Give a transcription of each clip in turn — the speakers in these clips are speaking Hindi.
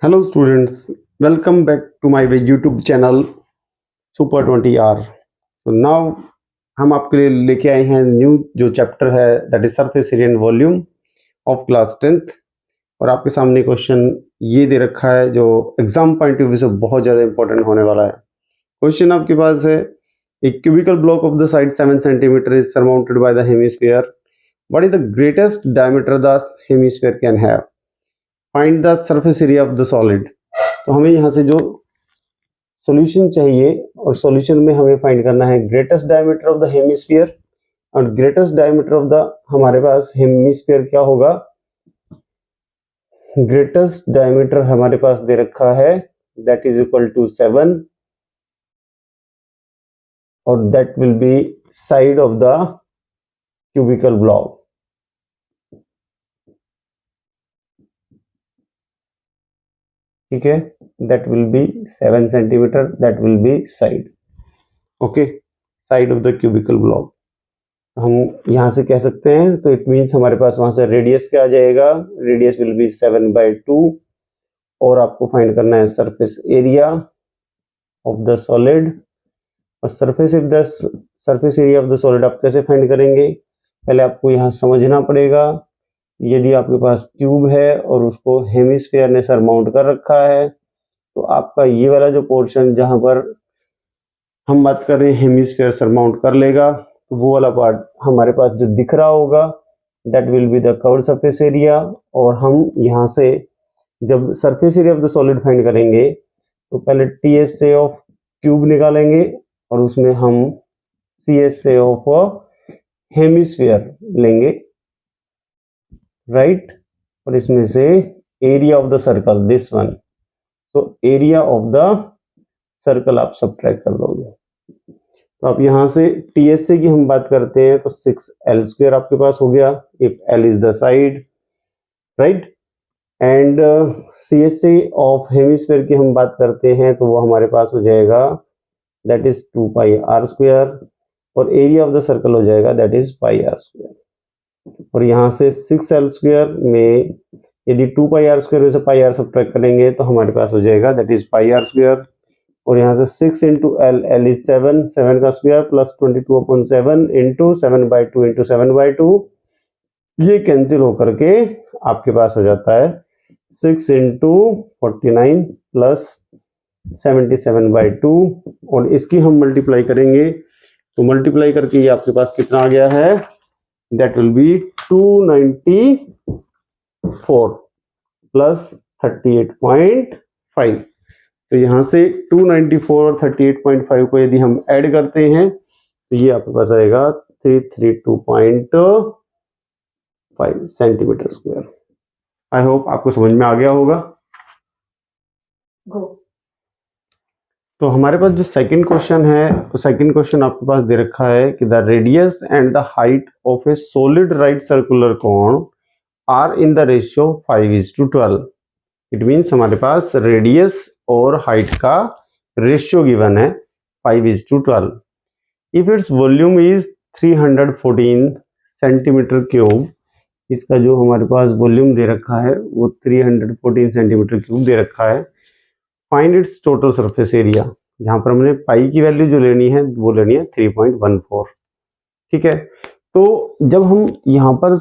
Hello students, welcome back to my YouTube channel Super 20R। तो नाउ हम आपके लिए लेके आए हैं न्यू जो चैप्टर है that is surface area and volume of class 10th। और आपके सामने क्वेश्चन ये दे रखा है जो एग्जाम पॉइंट ऑफ व्यू से बहुत ज़्यादा इंपॉर्टेंट होने वाला है। क्वेश्चन आपके पास है, a cubical block of the side 7 centimetre is surmounted by the hemisphere. What is the greatest diameter the hemisphere can have? Find the surface area of the solid. तो हमें यहाँ से जो सॉल्यूशन चाहिए और सॉल्यूशन में हमें फाइंड करना है greatest diameter of the hemisphere. और ग्रेटेस्ट डायमीटर ऑफ द हमारे पास हेमिस्फीयर क्या होगा? ग्रेटेस्ट डायमीटर हमारे पास दे रखा है दैट इज इक्वल टू 7 और that will B side of the cubical block. ठीक है, that will be 7 centimeter, that will be side, okay, side of the cubical block। हम यहाँ से कह सकते हैं तो इट मीन्स हमारे पास वहां से रेडियस क्या आ जाएगा? रेडियस विल बी 7/2 और आपको फाइंड करना है surface area of the solid. और surface area of the solid आप कैसे फाइंड करेंगे? पहले आपको यहाँ समझना पड़ेगा, यदि आपके पास क्यूब है और उसको हेमिस्फीयर ने सरमाउंट कर रखा है तो आपका ये वाला जो पोर्शन जहां पर हम बात कर रहे हैं हेमिस्फीयर सरमाउंट कर लेगा, तो वो वाला पार्ट हमारे पास जो दिख रहा होगा that will be the curved surface area. और हम यहाँ से जब surface area of the solid find करेंगे तो पहले TSA ऑफ क्यूब निकालेंगे और उसमें हम CSA ऑफ हेमिस्फीयर लेंगे, राइट। और इसमें से area of the circle this one, तो एरिया ऑफ द सर्कल आप सब्ट्रैक्ट कर दोगे। तो आप यहाँ से TSA की हम बात करते हैं तो 6L² आपके पास हो गया if L is the side, right. And CSA of hemisphere की हम बात करते हैं तो वो हमारे पास हो जाएगा दैट इज 2πr²। और एरिया ऑफ द सर्कल हो जाएगा दैट इज πr²। और यहाँ से 6L² में यदि 2πr² में से πr सब्ट्रैक्ट करेंगे तो हमारे पास हो जाएगा दैट इज πr²। और यहाँ से 6 इंटू L इज 7 का स्क्वायर प्लस 22/7 इंटू 7/2 इंटू 7/2, ये कैंसिल होकर के आपके पास आ जाता है 6 इंटू 49 प्लस 77/2। और इसकी हम मल्टीप्लाई करेंगे तो मल्टीप्लाई करके ये आपके पास कितना आ गया है? That will B 294 plus 38.5। तो यहाँ से 294 और 38.5 को यदि हम ऐड करते हैं तो ये आपके पास आएगा 332.5 सेंटीमीटर स्क्वायर। आई होप आपको समझ में आ गया होगा। तो हमारे पास जो सेकंड क्वेश्चन है तो सेकंड क्वेश्चन आपके पास दे रखा है कि the radius and the height of a solid right circular cone are in the ratio 5:12। It means हमारे पास रेडियस और हाइट का रेशियो गिवन है 5:12। If its volume is 314 centimetre cube, इसका जो हमारे पास वॉल्यूम दे रखा है वो 314 सेंटीमीटर क्यूब दे रखा है। Find its total surface area, जहां पर हमने पाई की वैल्यू जो लेनी है वो लेनी है 3.14। ठीक है, तो जब हम यहाँ पर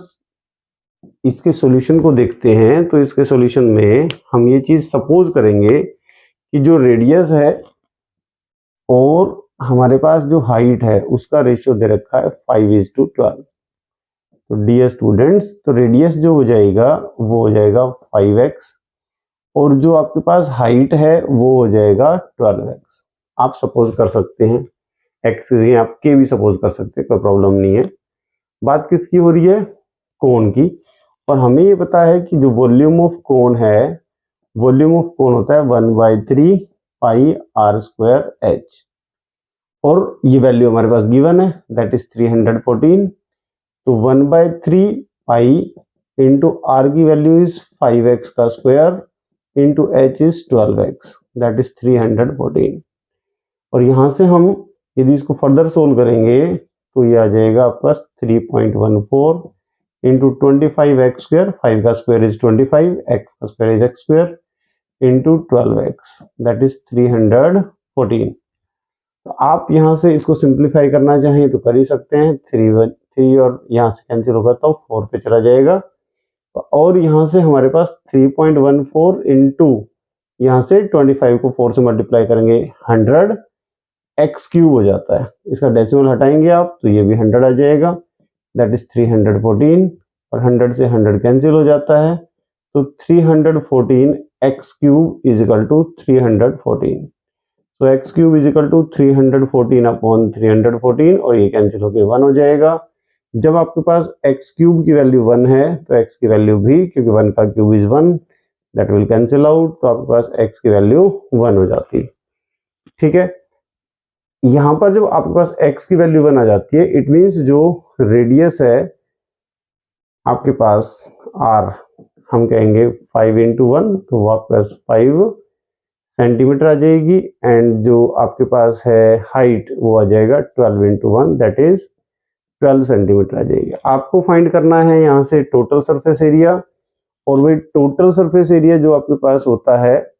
इसके सॉल्यूशन को देखते हैं तो इसके सॉल्यूशन में हम ये चीज सपोज करेंगे कि जो रेडियस है और हमारे पास जो हाइट है उसका रेशियो दे रखा है 5:12। तो डियर स्टूडेंट्स, तो रेडियस जो हो जाएगा वो हो जाएगा 5x और जो आपके पास हाइट है वो हो जाएगा 12x। आप सपोज कर सकते हैं, x की आप के भी सपोज कर सकते हैं, कोई प्रॉब्लम नहीं है। बात किसकी हो रही है? कोन की। और हमें ये पता है कि जो वॉल्यूम ऑफ कोन है, वॉल्यूम ऑफ कोन होता है 1/3πr²h और ये वैल्यू हमारे पास गिवन है दैट इज 314। तो 1/3π इंटू आर की वैल्यू इज 5x का square into h is 12x that is 314। और यहाँ से हम यदि इसको फर्दर सोल्व करेंगे तो ये आ जाएगा आपका 3.14 इंटू 25x², 5 का स्क्वायर इज 25, x का square is x², into 12x that is 314। तो आप यहाँ से इसको सिंप्लीफाई करना चाहें तो कर ही सकते हैं, 3 और यहाँ से कैंसिल होगा तो 4 पे चला जाएगा, और यहाँ से हमारे पास 3.14 इंटू यहाँ से 25 को 4 से मल्टीप्लाई करेंगे 100 एक्स क्यूब हो जाता है। इसका डेसिमल हटाएंगे आप तो ये भी 100 आ जाएगा, दैट इज 314, और 100 से 100 कैंसिल हो जाता है, तो 314 x cube is equal to 314। तो x cube is equal to 314 upon 314, और ये कैंसिल होकर 1 हो जाएगा। जब आपके पास एक्स क्यूब की वैल्यू 1 है तो एक्स की वैल्यू भी, क्योंकि 1 का cube is 1, that will cancel out, तो आपके पास एक्स की वैल्यू 1 हो जाती। ठीक है, यहां पर जब आपके पास x की वैल्यू 1 आ जाती है, इट मींस जो रेडियस है आपके पास r, हम कहेंगे 5 इंटू 1, तो वो आपके पास 5 सेंटीमीटर आ जाएगी, एंड जो आपके पास है हाइट वो आ जाएगा 12 इंटू 1 दैट इज 12 सेंटीमीटर आ जाएगी। आपको फाइंड करना है यहाँ से टोटल सरफेस एरिया, और वही टोटल सरफेस एरिया जो आपके पास होता है,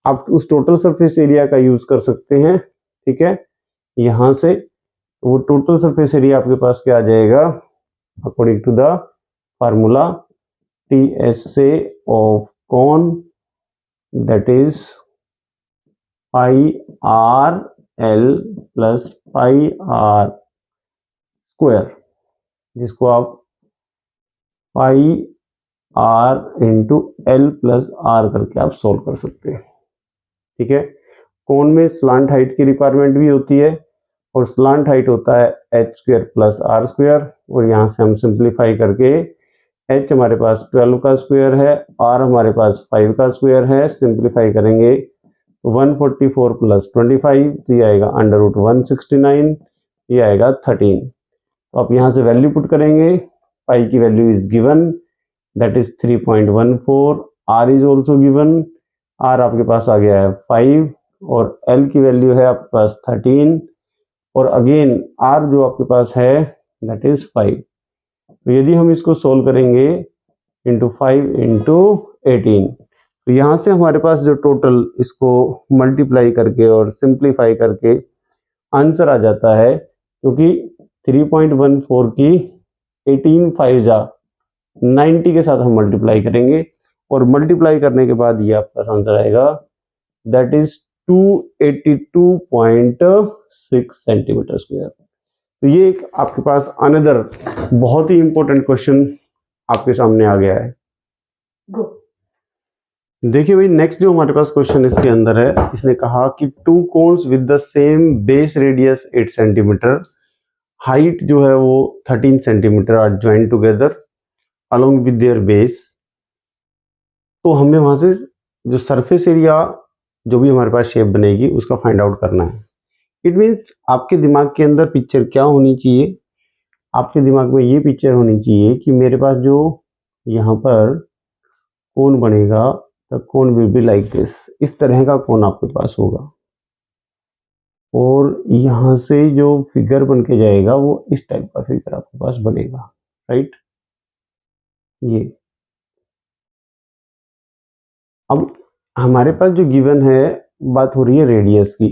आप उस टोटल सरफेस एरिया का यूज कर सकते हैं। ठीक है, यहाँ से वो टोटल सरफेस एरिया आपके पास क्या आ जाएगा, according to the formula TSA of cone that is pi r l plus pi r square, जिसको आप pi r into l plus r करके आप सोल्व कर सकते हैं। ठीक है, कोन में स्लांट हाइट की रिक्वायरमेंट भी होती है, और स्लांट हाइट होता है h square plus r square, और यहाँ से हम सिंप्लीफाई करके एच हमारे पास 12 का स्क्वायर है, आर हमारे पास 5 का स्क्वायर है, सिंप्लीफाई करेंगे 144 प्लस 25, तो ये आएगा अंडर रूट 169, ये आएगा 13। तो आप यहाँ से वैल्यू पुट करेंगे, पाई की value is given that is 3.14, r is also given, r आपके पास आ गया है 5, और एल की वैल्यू है आपके पास 13, और अगेन आर जो आपके पास है दैट इज 5। तो यदि हम इसको सोल्व करेंगे इंटू 5 इंटू 18, तो यहाँ से हमारे पास जो टोटल इसको मल्टीप्लाई करके और सिंप्लीफाई करके आंसर आ जाता है, क्योंकि 3.14 की 18 5 जा 90 के साथ हम मल्टीप्लाई करेंगे, और मल्टीप्लाई करने के बाद ये आपका आंसर आएगा दैट इज 282.6 सेंटीमीटर स्क्वायर। तो ये एक आपके पास अनदर बहुत ही इंपॉर्टेंट क्वेश्चन आपके सामने आ गया है। देखिए भाई, नेक्स्ट जो हमारे पास क्वेश्चन इसके अंदर है, इसने कहा कि two cones with the same base radius 8 centimetre, height जो है वो 13 centimetre are join together along with their base. तो हमें वहां से जो सरफेस एरिया जो भी हमारे पास शेप बनेगी उसका फाइंड आउट करना है। इट मीन्स आपके दिमाग के अंदर पिक्चर क्या होनी चाहिए, आपके दिमाग में ये पिक्चर होनी चाहिए कि मेरे पास जो यहाँ पर कोन बनेगा, the cone will be like this, इस तरह का कोन आपके पास होगा, और यहाँ से जो फिगर बन के जाएगा वो इस टाइप का फिगर आपके पास बनेगा, राइट। ये अब हमारे पास जो गिवन है, बात हो रही है रेडियस की।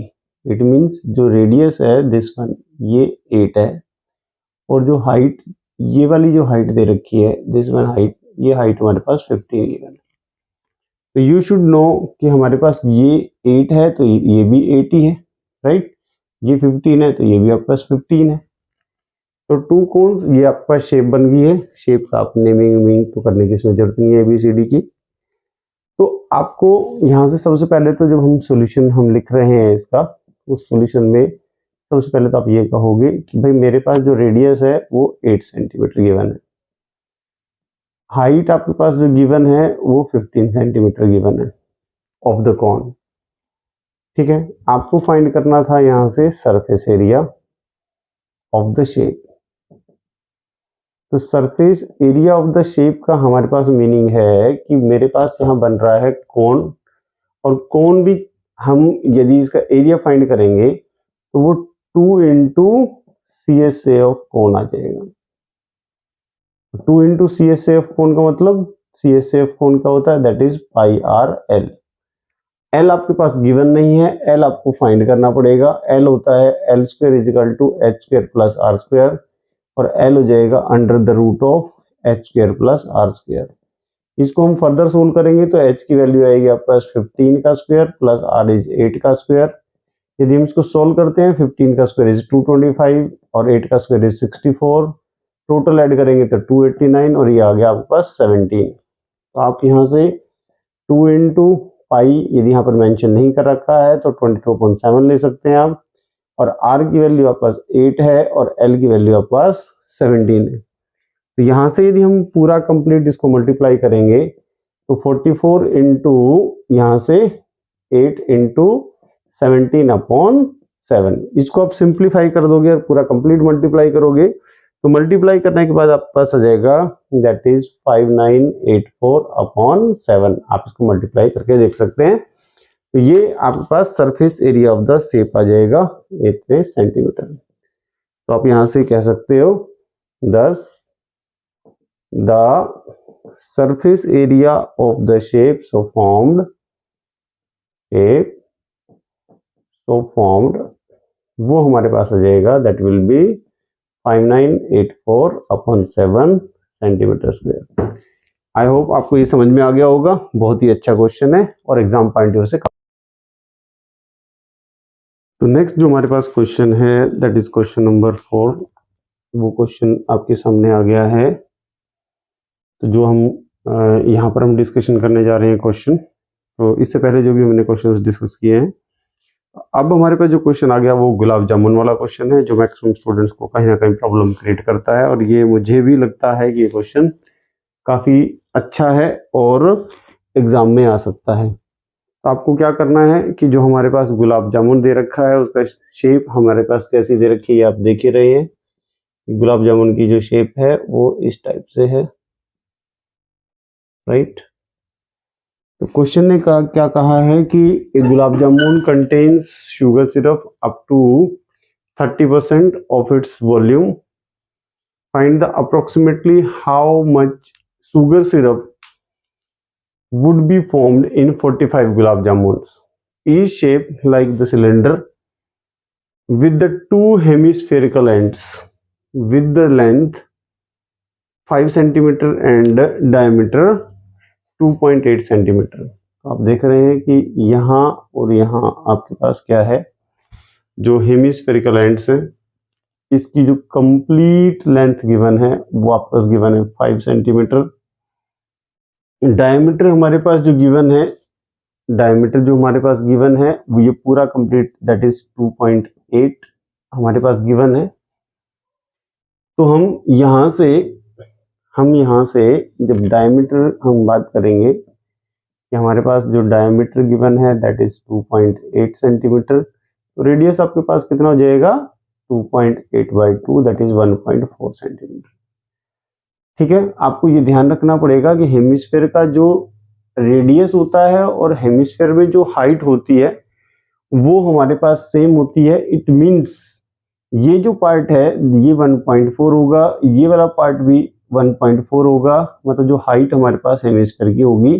इट मीन्स जो रेडियस है दिस वन, ये 8 है, और जो हाइट, ये वाली जो हाइट दे रखी है दिस वन हाइट, ये हाइट हमारे पास 15 गिवन है। तो यू शुड नो कि हमारे पास ये 8 है तो ये भी 8 ही है, राइट। ये 15 है तो ये भी आपके पास 15 है। तो टू कोन्स, ये आपके पास शेप बन गई है। शेप का आप नेमिंग तो करने की इसमें जरूरत नहीं है ABCD की। तो आपको यहाँ से सबसे पहले तो जब हम सॉल्यूशन हम लिख रहे हैं इसका, उस सॉल्यूशन में सबसे पहले तो आप ये कहोगे कि भाई मेरे पास जो रेडियस है वो 8 सेंटीमीटर गिवन है, हाइट आपके पास जो गिवन है वो 15 सेंटीमीटर गिवन है ऑफ द कॉन। ठीक है, आपको फाइंड करना था यहाँ से surface area of the shape. तो surface area of the shape का हमारे पास मीनिंग है कि मेरे पास यहाँ बन रहा है कोन, और कोन भी हम यदि इसका एरिया फाइंड करेंगे तो वो 2 इंटू CSA ऑफ कोन आ जाएगा। 2 इंटू CSA ऑफ कोन का मतलब CSA ऑफ कोन का होता है that is pi r L. L आपके पास गिवन नहीं है, एल आपको फाइंड करना पड़ेगा। एल होता है l square is equal to h square plus r square, और एल हो जाएगा under the root of h square plus r square. इसको हम फर्दर सोल्व करेंगे तो एच की वैल्यू आएगी आपके पास 15 का स्क्वायर प्लस आर इज 8 का स्क्वायर। यदि हम इसको सोल्व करते हैं 15 का स्क्वायर इज 225 और 8 का स्क्वायर इज 64, टोटल ऐड करेंगे तो 289 और ये आ गया आपके पास 17। तो आप यहाँ से 2 इंटू पाई यदि यहाँ पर मेंशन नहीं कर रखा है तो 22.7 ले सकते हैं आप, और आर की वैल्यू आपके पास 8 है और एल की वैल्यू आपके पास 17 है। तो यहाँ से यदि हम पूरा कंप्लीट इसको मल्टीप्लाई करेंगे तो 44 इंटू यहाँ से 8 इंटू 17/7, इसको आप सिंप्लीफाई कर दोगे और पूरा कंप्लीट मल्टीप्लाई करोगे तो मल्टीप्लाई करने के बाद आपके पास आ जाएगा दैट इज 5984/7। आप इसको मल्टीप्लाई करके देख सकते हैं। तो ये आपके पास surface area of the shape आ जाएगा इतने सेंटीमीटर। तो आप यहां से कह सकते हो 10 the surface area of the shape so formed वो हमारे पास आ जाएगा that will B 5984/7 centimetre square. I hope आपको ये समझ में आ गया होगा। बहुत ही अच्छा क्वेश्चन है और एग्जाम पॉइंट ऑफ व्यू से। तो नेक्स्ट जो हमारे पास क्वेश्चन है दैट इज क्वेश्चन नंबर 4। वो क्वेश्चन आपके सामने आ गया है। तो जो हम यहाँ पर हम डिस्कशन करने जा रहे हैं क्वेश्चन, तो इससे पहले जो भी हमने क्वेश्चन डिस्कस किए हैं, अब हमारे पास जो क्वेश्चन आ गया वो गुलाब जामुन वाला क्वेश्चन है जो मैक्सिमम स्टूडेंट्स को कहीं ना कहीं प्रॉब्लम क्रिएट करता है, और ये मुझे भी लगता है कि ये क्वेश्चन काफ़ी अच्छा है और एग्जाम में आ सकता है। तो आपको क्या करना है कि जो हमारे पास गुलाब जामुन दे रखा है उसका शेप हमारे पास कैसी दे रखी है आप देख ही रहे हैं। गुलाब जामुन की जो शेप है वो इस टाइप से है, राइट। तो क्वेश्चन ने क्या कहा है कि gulab jamun contains sugar syrup up to 30% of its volume. Find the approximately how much sugar syrup would be formed in 45 gulab jamuns, each shaped like the cylinder with the two hemispherical ends with the length 5 cm and diameter 2.8 cm। आप देख रहे हैं कि यहाँ और यहाँ आपके पास क्या है, जो हेमिस्फेरिकल एंड्स है इसकी जो कंप्लीट लेंथ गिवन है वो आपके पास गिवन है 5 सेंटीमीटर। डायमीटर हमारे पास जो गिवन है, डायमीटर जो हमारे पास गिवन है वो ये पूरा कंप्लीट दैट इज 2.8 हमारे पास गिवन है। तो हम यहाँ से जब डायमीटर हम बात करेंगे कि हमारे पास जो डायमीटर गिवन है दैट इज 2.8 सेंटीमीटर, तो रेडियस आपके पास कितना हो जाएगा 2.8/2 दैट इज 1.4 सेंटीमीटर। ठीक है, आपको ये ध्यान रखना पड़ेगा कि हेमिस्फेयर का जो रेडियस होता है और हेमिस्फेयर में जो हाइट होती है वो हमारे पास सेम होती है। इट मींस ये जो पार्ट है ये 1.4 होगा, ये वाला पार्ट भी 1.4 होगा, मतलब जो हाइट हमारे पास हेमिस्फेयर की होगी।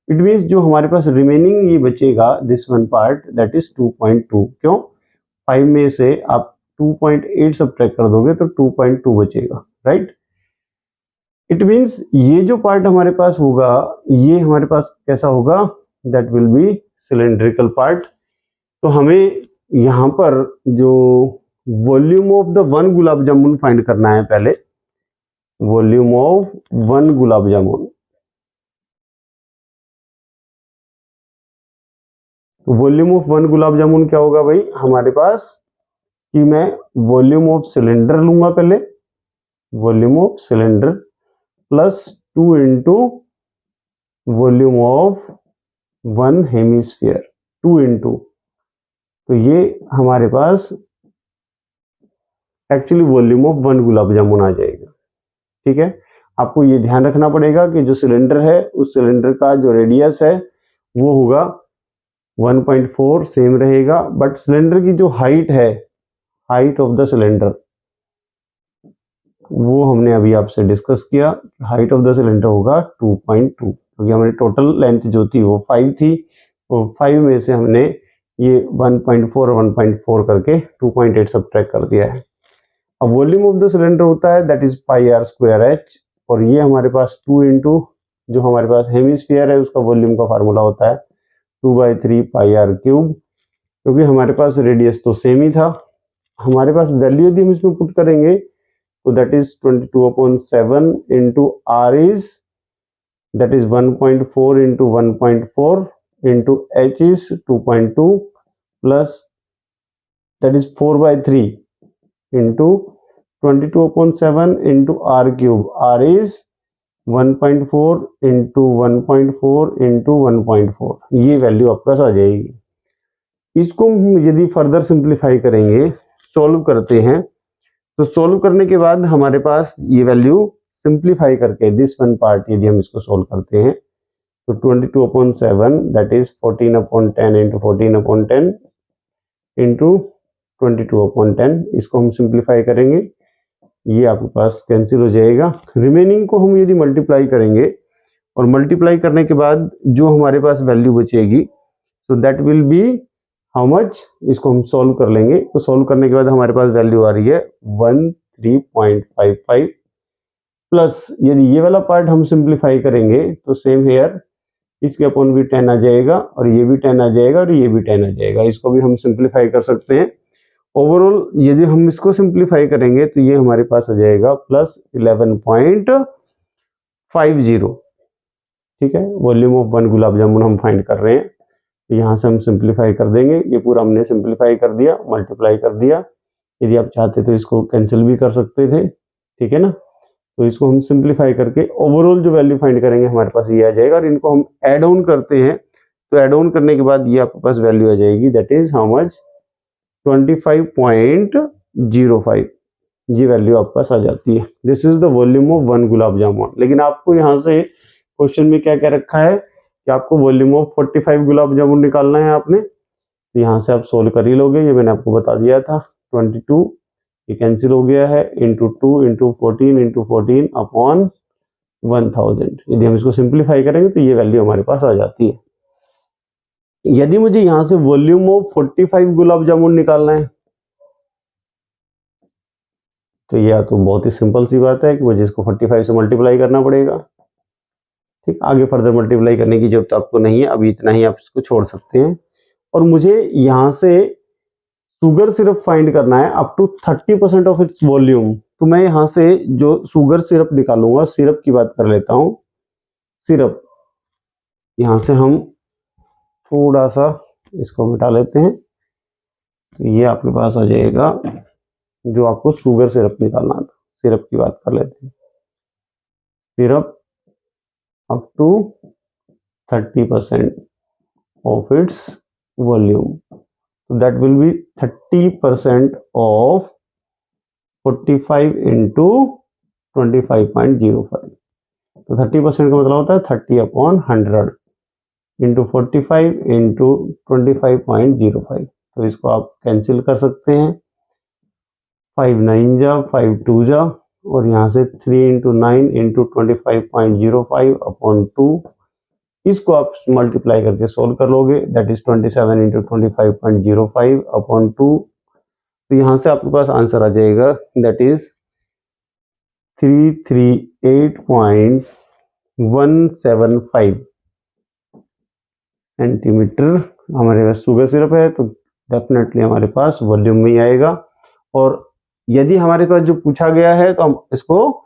इट मींस जो हमारे पास रिमेनिंग ये बचेगा this one part that is 2.2। क्यों? 5 में से आप 2.8 सब्ट्रैक्ट कर दोगे तो 2.2 बचेगा, राइट। इट मीन्स ये जो पार्ट हमारे पास होगा ये हमारे पास कैसा होगा, that will B cylindrical part. तो हमें यहाँ पर जो volume of the one gulab jamun find करना है पहले, volume of one gulab jamun. तो volume of one gulab jamun क्या होगा भाई हमारे पास, कि मैं वॉल्यूम ऑफ सिलेंडर लूंगा पहले, volume of cylinder plus 2 into volume of one hemisphere 2 into, तो ये हमारे पास actually volume of one gulab jamun आ जाएगा। ठीक है, आपको ये ध्यान रखना पड़ेगा कि जो सिलेंडर है उस सिलेंडर का जो रेडियस है वो होगा 1.4 सेम रहेगा, बट सिलेंडर की जो हाइट है, हाइट ऑफ द सिलेंडर, वो हमने अभी आपसे डिस्कस किया। हाइट ऑफ द सिलेंडर होगा 2.2, क्योंकि हमारी टोटल लेंथ जो थी वो 5 थी 5 में से हमने ये 1.4 और 1.4 करके 2.8 सब्ट्रैक्ट कर दिया है। अब वॉल्यूम ऑफ द सिलेंडर होता है that is pi r square h, और ये हमारे पास 2 इंटू जो हमारे पास हेमिस्फीयर है उसका वॉल्यूम का फार्मूला होता है 2/3 पाई आर क्यूब, क्योंकि हमारे पास रेडियस तो सेम ही था। हमारे पास वैल्यू यदि हम इसमें पुट करेंगे तो that is 22/7 into r is that is 1.4 into 1.4 into h is 2.2 plus that is 4/3 into 22/7 into r cube, r is 1.4 into 1.4 into 1.4, ये वैल्यू आपके पास आ जाएगी। इसको हम यदि फर्दर सिंप्लीफाई करेंगे, सॉल्व करते हैं, तो सॉल्व करने के बाद हमारे पास ये वैल्यू सिंप्लीफाई करके दिस वन पार्ट यदि हम इसको सोल्व करते हैं तो 22/7 दैट इज 14/10 इंटू 14/10 इंटू 22/10, इसको हम सिंप्लीफाई करेंगे, ये आपके पास कैंसिल हो जाएगा। रिमेनिंग को हम यदि मल्टीप्लाई करेंगे और मल्टीप्लाई करने के बाद जो हमारे पास वैल्यू बचेगी तो that will B how much, इसको हम सॉल्व कर लेंगे। तो सॉल्व करने के बाद हमारे पास वैल्यू आ रही है 13.55 प्लस यदि ये वाला पार्ट हम सिंप्लीफाई करेंगे तो सेम हेयर इसके अपॉन भी 10 आ जाएगा और ये भी 10 आ जाएगा और ये भी 10 आ जाएगा, इसको भी हम सिंप्लीफाई कर सकते हैं। ओवरऑल यदि हम इसको सिंप्लीफाई करेंगे तो ये हमारे पास आ जाएगा प्लस 11.50, ठीक है। वॉल्यूम ऑफ 1 गुलाब जामुन हम फाइंड कर रहे हैं, तो यहाँ से हम सिंप्लीफाई कर देंगे, ये पूरा हमने सिंप्लीफाई कर दिया, मल्टीप्लाई कर दिया। यदि आप चाहते तो इसको कैंसिल भी कर सकते थे, ठीक है ना। तो इसको हम सिंप्लीफाई करके ओवरऑल जो वैल्यू फाइंड करेंगे हमारे पास ये आ जाएगा, और इनको हम ऐड ऑन करते हैं तो ऐड ऑन करने के बाद ये आपके पास वैल्यू आ जाएगी दैट इज हाउ मच 25.05, ये वैल्यू आपके पास आ जाती है। This is the volume of 1 gulab jamun. लेकिन आपको यहाँ से क्वेश्चन में क्या क्या रखा है कि आपको वॉल्यूम ऑफ 45 गुलाब जामुन निकालना है आपने, तो यहाँ से आप सोल्व कर ही लोगे, ये मैंने आपको बता दिया था। 22 ये कैंसिल हो गया है, इंटू 2 इंटू 14 अपॉन 1000। यदि हम इसको सिंप्लीफाई करेंगे तो ये वैल्यू हमारे पास आ जाती है। यदि मुझे यहाँ से वॉल्यूम ऑफ 45 गुलाब जामुन निकालना है तो यह तो बहुत ही सिंपल सी बात है कि मुझे इसको 45 से मल्टीप्लाई करना पड़ेगा, ठीक। आगे फर्दर मल्टीप्लाई करने की जरूरत आपको नहीं है, अभी इतना ही आप इसको छोड़ सकते हैं। और मुझे यहाँ से शुगर सिरप फाइंड करना है up to 30% of its volume, तो मैं यहाँ से जो शुगर सिरप निकालूंगा, सिरप की बात कर लेता हूँ। सिरप यहाँ से हम थोड़ा सा इसको मिटा लेते हैं, तो ये आपके पास आ जाएगा जो आपको शुगर सिरप निकालना था। सिरप की बात कर लेते हैं, syrup up to 30% of its volume, so that will be 30% of 45 into 25.05, तो 30% का मतलब होता है 30/100 इंटू 45 इंटू 25.05। तो इसको आप कैंसिल कर सकते हैं, 5 9 जा 5 2 जा, और यहाँ से 3 इंटू 9 इंटू 25.05 अपॉन 2, इसको आप मल्टीप्लाई करके सोल्व कर लोगे, दैट इज 27 इंटू 25.05 अपॉन 2। तो यहाँ से आपके पास आंसर आ जाएगा दैट इज 338.175 सेंटीमीटर हमारे पास शुगर सिरप है, तो डेफिनेटली हमारे पास वॉल्यूम में ही आएगा। और यदि हमारे पास जो पूछा गया है तो हम इसको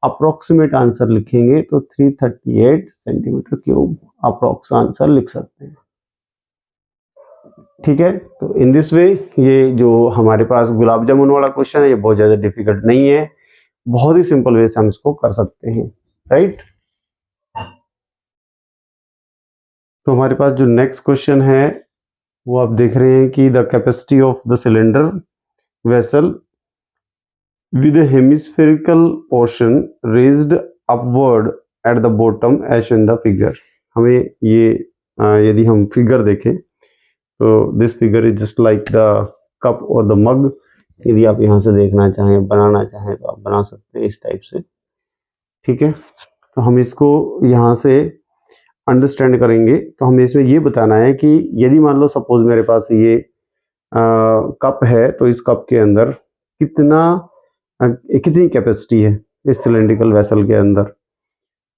अप्रोक्सीमेट आंसर लिखेंगे, तो 338 सेंटीमीटर क्यूब अप्रोक्स आंसर लिख सकते हैं, ठीक है। तो इन दिस वे ये जो हमारे पास गुलाब जामुन वाला क्वेश्चन है ये बहुत ज़्यादा डिफिकल्ट नहीं है, बहुत ही सिंपल वे से हम इसको कर सकते हैं, राइट। तो हमारे पास जो नेक्स्ट क्वेश्चन है वो आप देख रहे हैं कि the capacity of the cylinder vessel with a hemispherical portion raised upward at the bottom as in the figure। हमें ये यदि हम फिगर देखें तो this figure is just like the cup और द मग। यदि आप यहाँ से देखना चाहें, बनाना चाहें तो आप बना सकते हैं इस टाइप से, ठीक है। तो हम इसको यहाँ से अंडरस्टैंड करेंगे तो हमें इसमें ये बताना है कि यदि मान लो सपोज मेरे पास ये कप है, तो इस कप के अंदर कितनी कैपेसिटी है इस सिलेंड्रिकल वेसल के अंदर।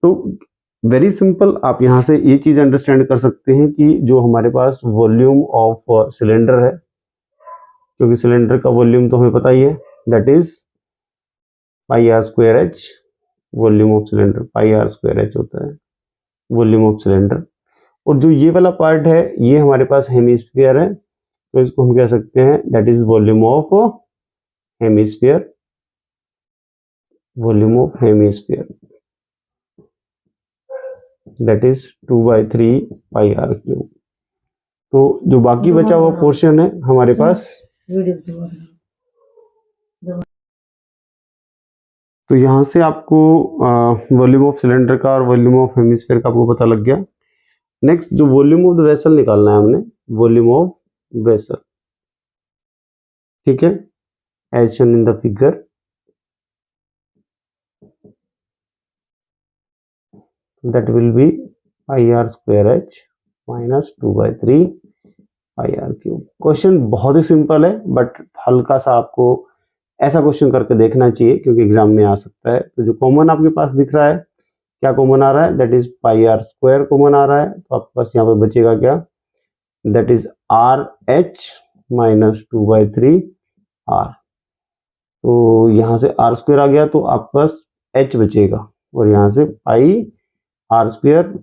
तो वेरी सिंपल, आप यहाँ से ये चीज़ अंडरस्टैंड कर सकते हैं कि जो हमारे पास वॉल्यूम ऑफ सिलेंडर है, क्योंकि सिलेंडर का वॉल्यूम तो हमें पता ही है, that is pi r square h, volume of cylinder pi r square h होता है वॉल्यूम ऑफ सिलेंडर। और जो ये वाला पार्ट है ये हमारे पास हेमिस्फीयर है, तो इसको हम कह सकते हैं that is volume of hemisphere, volume of hemisphere that is 2/3 pi r cube. तो जो बाकी बचा हुआ पोर्शन है हमारे पास, तो यहाँ से आपको वॉल्यूम ऑफ सिलेंडर का और वॉल्यूम ऑफ हेमिस्फीयर का आपको पता लग गया। नेक्स्ट जो वॉल्यूम ऑफ द वेसल निकालना है हमने, वॉल्यूम ऑफ वेसल, ठीक है, as shown in the figure, that will be pi r square h minus 2/3 pi r cube. Question बहुत ही सिंपल है, बट हल्का सा आपको ऐसा क्वेश्चन करके देखना चाहिए क्योंकि एग्जाम में आ सकता है। तो जो कॉमन आपके पास दिख रहा है, क्या कॉमन आ रहा है, that is pi r square common आ रहा है, तो आपके पास यहाँ पे बचेगा क्या, that is r h minus 2/3 r. तो यहाँ से आर स्क्वायर आ गया तो आपके पास एच बचेगा, और यहाँ से पाई r square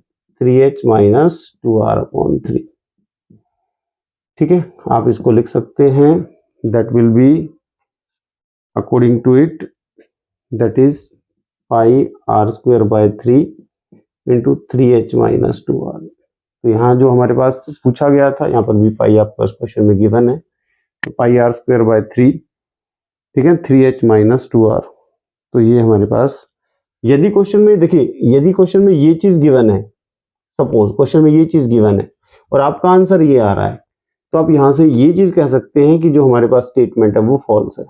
3h minus 2r/3, ठीक है। आप इसको लिख सकते हैं, that will be according to it that is pi r square by 3 into 3h minus 2r। तो यहाँ जो हमारे पास पूछा गया था, यहाँ पर भी पाई आपके पास क्वेश्चन में गिवन है, तो पाई आर स्क्वायर बाय 3, ठीक है, 3h माइनस 2r। तो ये हमारे पास, यदि क्वेश्चन में देखिए, यदि क्वेश्चन में ये चीज गिवन है, सपोज क्वेश्चन में ये चीज गिवन है और आपका आंसर ये आ रहा है, तो आप यहाँ से ये चीज कह सकते हैं कि जो हमारे पास स्टेटमेंट है वो फॉल्स है।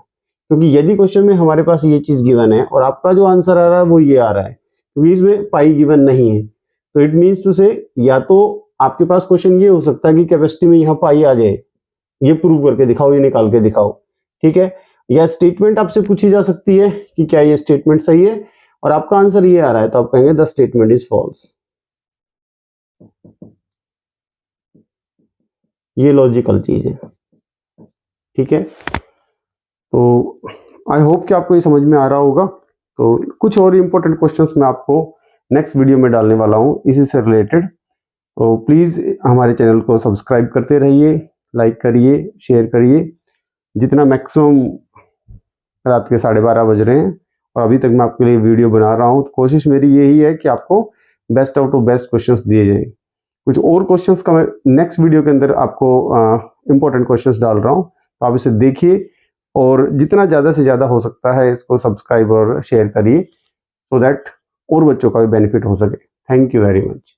क्योंकि यदि क्वेश्चन में हमारे पास ये चीज गिवन है और आपका जो आंसर आ रहा है वो ये आ रहा है, क्योंकि इसमें पाई गिवन नहीं है, तो इट मीन्स टू से, या तो आपके पास क्वेश्चन ये हो सकता है कि कैपेसिटी में यहाँ पाई आ जाए, ये प्रूव करके दिखाओ, ये निकाल के दिखाओ, ठीक है, या स्टेटमेंट आपसे पूछी जा सकती है कि क्या ये स्टेटमेंट सही है, और आपका आंसर ये आ रहा है, तो आप कहेंगे द स्टेटमेंट इज फॉल्स। ये लॉजिकल चीज है, ठीक है। तो आई होप कि आपको ये समझ में आ रहा होगा। तो कुछ और इंपॉर्टेंट क्वेश्चंस मैं आपको नेक्स्ट वीडियो में डालने वाला हूँ इसी से रिलेटेड। तो प्लीज़ हमारे चैनल को सब्सक्राइब करते रहिए, लाइक करिए, शेयर करिए। जितना मैक्सिमम, रात के 12:30 बज रहे हैं और अभी तक मैं आपके लिए वीडियो बना रहा हूँ, तो कोशिश मेरी यही है कि आपको best out of best questions दिए जाएं। कुछ और क्वेश्चंस का मैं नेक्स्ट वीडियो के अंदर आपको इंपॉर्टेंट क्वेश्चंस डाल रहा हूँ, तो आप इसे देखिए और जितना ज़्यादा से ज़्यादा हो सकता है इसको सब्सक्राइब और शेयर करिए, सो दैट और बच्चों का भी बेनिफिट हो सके। Thank you very much.